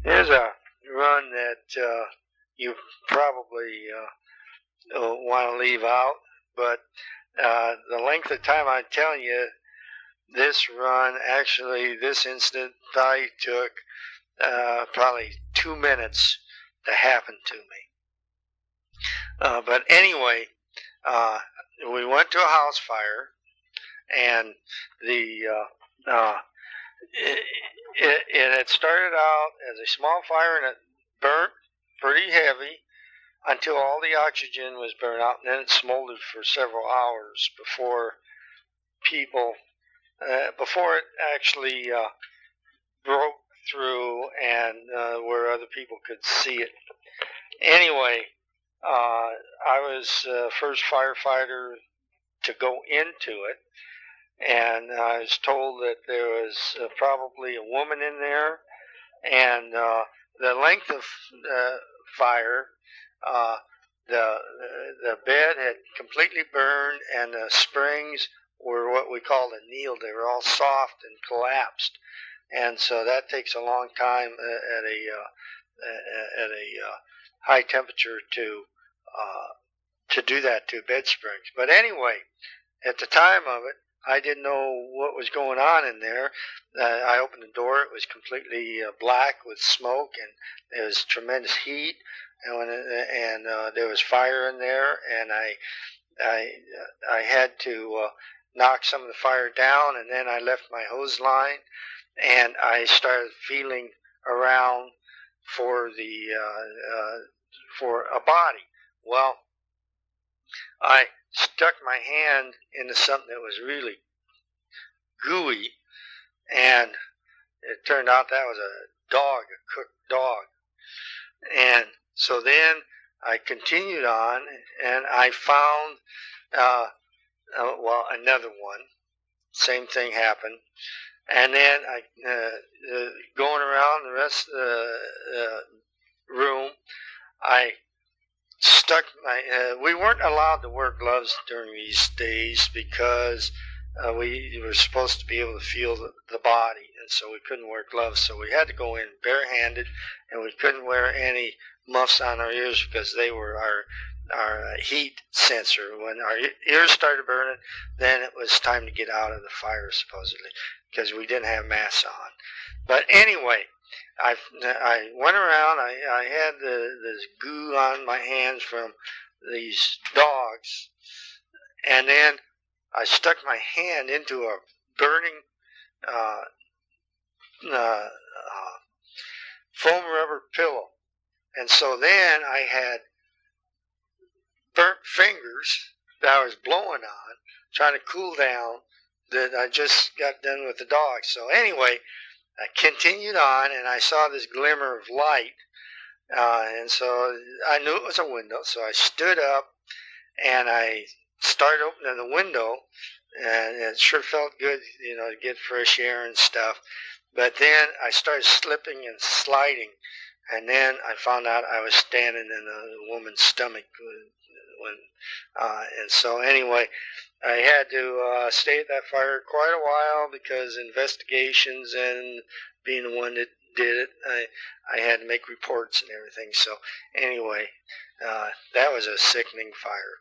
Here's a run that you probably want to leave out, but the length of time I'm telling you, this run, actually, this incident probably took probably 2 minutes to happen to me. But anyway, we went to a house fire, and it had started out as a small fire, and it burnt pretty heavy until all the oxygen was burned out, and then it smoldered for several hours before before it actually broke through and where other people could see it. Anyway, I was first firefighter to go into it, and I was told that there was probably a woman in there, and the length of fire, the bed had completely burned, and the springs were what we called annealed. They were all soft and collapsed, and so that takes a long time at a high temperature to do that to bed springs. But anyway, at the time of it, I didn't know what was going on in there. I opened the door. It was completely black with smoke, and there was tremendous heat, and there was fire in there. And I had to knock some of the fire down, and then I left my hose line, and I started feeling around for for a body. Well, I stuck my hand into something that was really gooey, and it turned out that was a dog, a cooked dog. And so then I continued on, and I found, another one. Same thing happened. And then I, going around the rest of the room, I stuck we weren't allowed to wear gloves during these days because we were supposed to be able to feel the body, and so we couldn't wear gloves. So we had to go in barehanded, and we couldn't wear any muffs on our ears because they were our heat sensor. When our ears started burning, then it was time to get out of the fire, supposedly, because we didn't have masks on. But anyway, I went around. I had this goo on my hands from these dogs, and then I stuck my hand into a burning foam rubber pillow, and so then I had burnt fingers that I was blowing on, trying to cool down that I just got done with the dog. So anyway, I continued on, and I saw this glimmer of light, and so I knew it was a window. So I stood up, and I started opening the window, and it sure felt good, to get fresh air and stuff. But then I started slipping and sliding, and then I found out I was standing in a woman's stomach. And so anyway, I had to stay at that fire quite a while because investigations and being the one that did it, I had to make reports and everything. So anyway, that was a sickening fire.